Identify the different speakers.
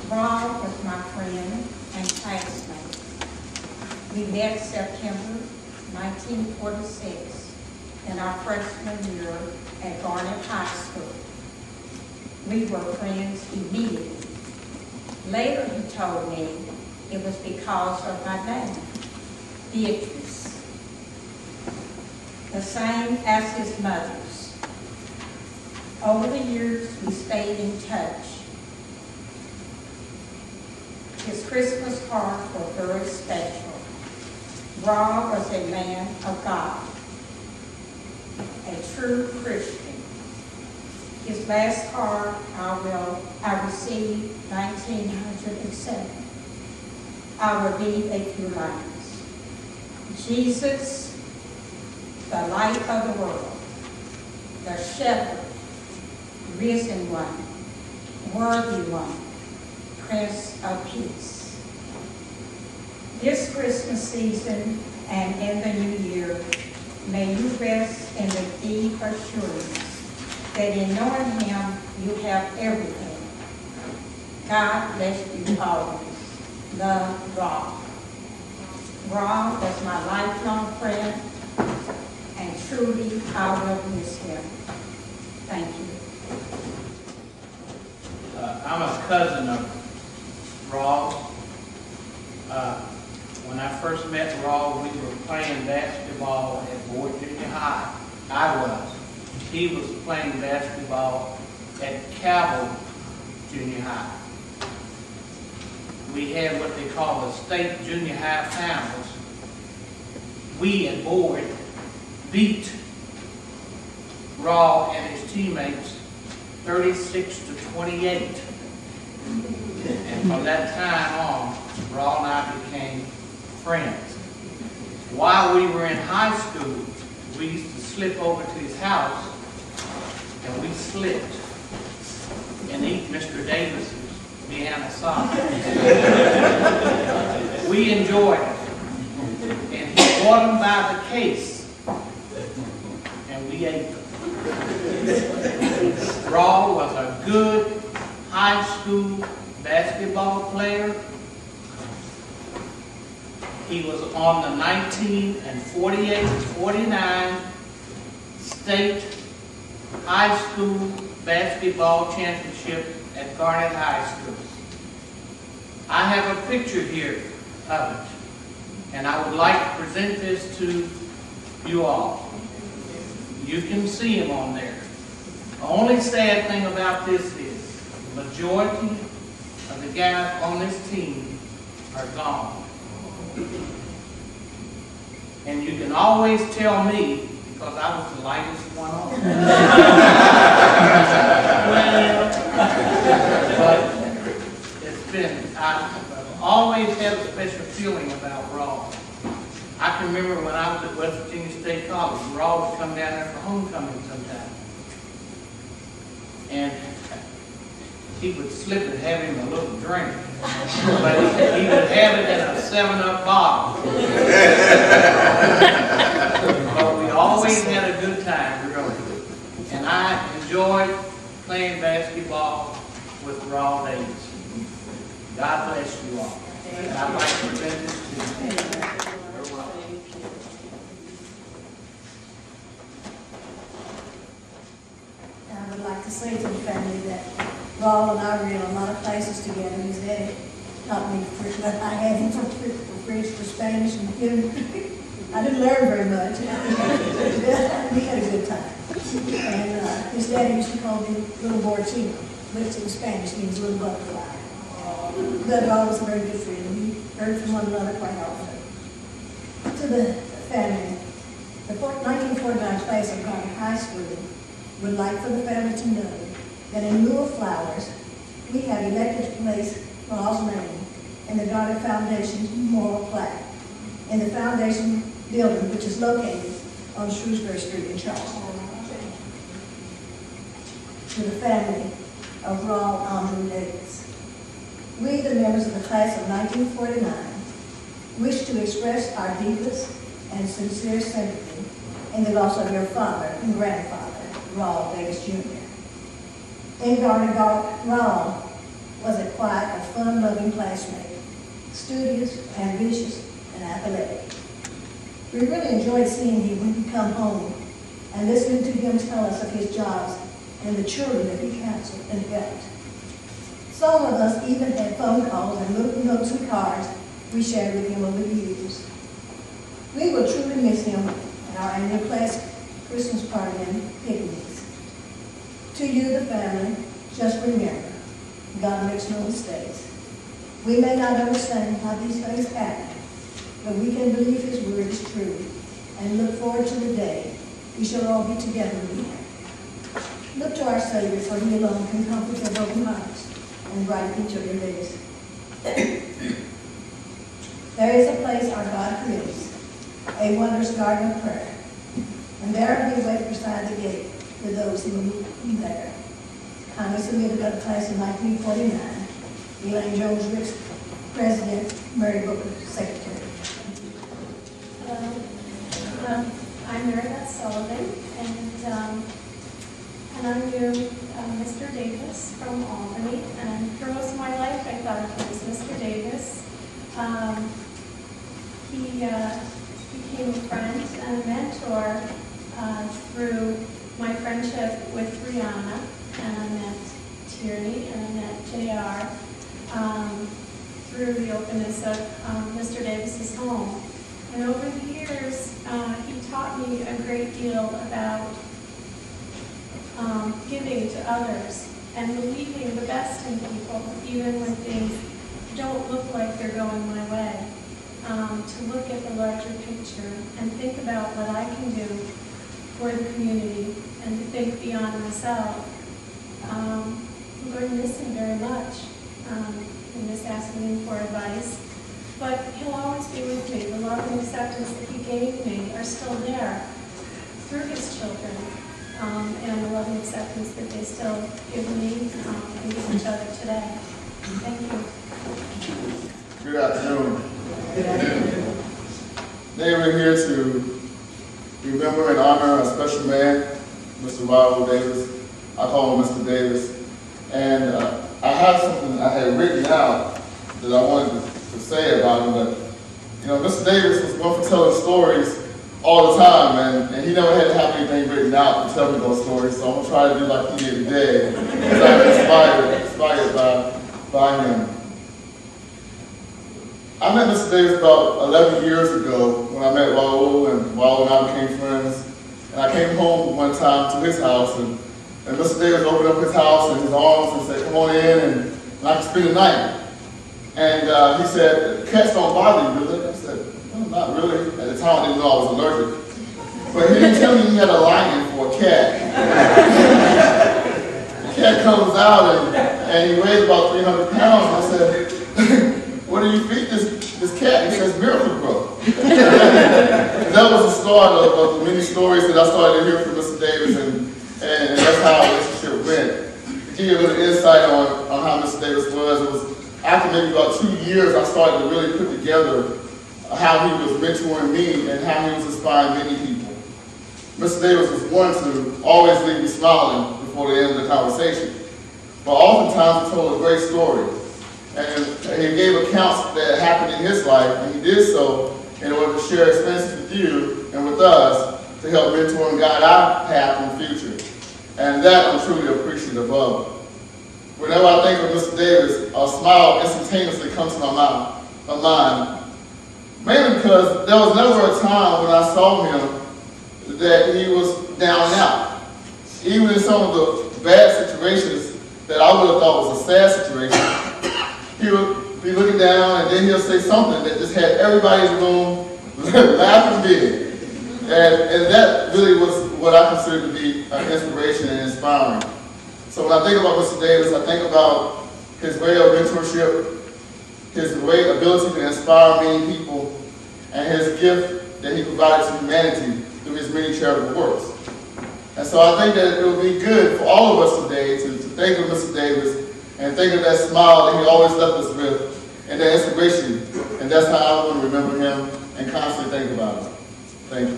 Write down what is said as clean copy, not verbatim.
Speaker 1: Rob was my friend and classmate. We met September 1946 in our freshman year at Garnet High School. We were friends immediately. Later he told me it was because of my name, Beatrice, the same as his mother's. Over the years, we stayed in touch. His Christmas cards were very special. Rob was a man of God, a true Christian. His last card I received 1907. I will read a few lines. Jesus, the light of the world, the shepherd, risen one, worthy one, Prince of Peace. This Christmas season and in the new year, may you rest in the deep assurance that in knowing him, you have everything. God bless you always. Love, Rob. Rob was my lifelong friend, and truly I will miss him. Thank you.
Speaker 2: I'm a cousin of Rob. When I first met Rob, we were playing basketball at Boyd Junior High. I was. He was playing basketball at Cabell Junior High. We had what they call the state junior high finals. We at Boyd beat Rob and his teammates 36-28. And from that time on, Rob and I became friends. While we were in high school, we used to slip over to his house and we slipped and eat Mr. Davis's Vienna sausage. We enjoyed it. And he bought them by the case and we ate them. Rob was a good high school basketball player. He was on the 1948-49 state high school basketball championship at Garnet High School. I have a picture here of it, and I would like to present this to you all. You can see him on there. The only sad thing about this is the majority of the guys on this team are gone. And you can always tell me, because I was the lightest one on. But it's been, I've always had a special feeling about Rob. I can remember when I was at West Virginia State College, Rob would come down there for homecoming sometime. And he would slip and have him a little drink. But he would have it in a 7-Up bottle. But we always had a good time, really. And I enjoyed playing basketball with Rob Davis. God bless you all. And I'd like to present this to you. You're welcome.
Speaker 3: I would like to say to the family that Rob and I were in a lot of places together. His daddy taught me French. I had him for French, for Spanish, and I didn't learn very much. We had a good time. And his daddy used to call me Little Borchino, which in Spanish means little butterfly. But Rob was a very good friend. We heard from one another quite often. To the family, the 1949 class of Garnet High School would like for the family to know that in lieu of flowers, we have elected to place Rob's name in the Garnet Foundation's memorial plaque in the foundation building, which is located on Shrewsbury Street in Charleston. To the family of Rob Andrew Davis, we, the members of the class of 1949, wish to express our deepest and sincere sympathy in the loss of your father and grandfather, Rob Davis Jr. In Garnet, Rob was a quiet, fun-loving classmate, studious, ambitious, and athletic. We really enjoyed seeing him when he come home and listening to him tell us of his jobs and the children that he counseled and helped. Some of us even had phone calls and little notes and cards we shared with him over the years. We will truly miss him at our annual class Christmas party and picnics. To you, the family, just remember, God makes no mistakes. We may not understand how these things happen, but we can believe his word is true and look forward to the day we shall all be together again. Look to our Savior, for he alone can comfort your broken hearts and brighten each of your days. There is a place our God creates, a wondrous garden of prayer, and there we wait beside the gate for those who will meet there. Kindly submitted by the class in 1949. Elaine Jones Ricks, President, Mary Booker, Secretary.
Speaker 4: I'm Mary Beth Sullivan, and I knew Mr. Davis from Albany, and for most of my life I thought he was Mr. Davis. He became a friend and a mentor through my friendship with Brianna, and I met Tierney, and I met JR through the openness of Mr. Davis's home. And over the years, he taught me a great deal about giving to others and believing the best in people, even when things don't look like they're going my way. To look at the larger picture and think about what I can do for the community and to think beyond myself. I'm going to miss him very much. I miss asking him for advice. But he'll always be with me. The love and acceptance that he gave me are still there through his children, and the love and acceptance that they still give me and give each other today. Thank you.
Speaker 5: Good afternoon. Today we're here to remember and honor a special man, Mr. Ronald Davis. I call him Mr. Davis. And I have something I had written out that I wanted to say about him, but you know, Mr. Davis was one for telling stories all the time, and he never had to have anything written out to tell me those stories, so I'm going to try to do like he did today, because I'm inspired by him. I met Mr. Davis about 11 years ago when I met Raul, and Raul and I became friends. And I came home one time to his house, and Mr. Davis opened up his house and his arms and said, "Come on in, and I can spend the night." And he said, "Cats don't bother you, really?" I said, "No, not really." At the time, I didn't know I was allergic. But he didn't tell me he had a liking for a cat. The cat comes out, and he weighs about 300 pounds. I said, "What do you feed this cat?" He says, "Miracle Grow." And that was the start of the many stories that I started to hear from Mr. Davis, and that's how our relationship went. To give you a little insight on how Mr. Davis was, it was after maybe about 2 years I started to really put together how he was mentoring me and how he was inspiring many people. Mr. Davis was one to always leave me smiling before the end of the conversation. But oftentimes he told a great story. And he gave accounts that happened in his life, and he did so in order to share experiences with you and with us to help mentor and guide our path in the future. And that I'm truly appreciative of. Whenever I think of Mr. Davis, a smile instantaneously comes to my mind. Mainly because there was never a time when I saw him that he was down and out. Even in some of the bad situations that I would have thought was a sad situation, he would be looking down and then he'll say something that just had everybody in the room laughing big. And that really was what I consider to be an inspiration and inspiring. So when I think about Mr. Davis, I think about his way of mentorship, his ability to inspire many people, and his gift that he provided to humanity through his many charitable works. And so I think that it would be good for all of us today to think of Mr. Davis and think of that smile that he always left us with, and that inspiration. And that's how I want to remember him and constantly think about him. Thank you.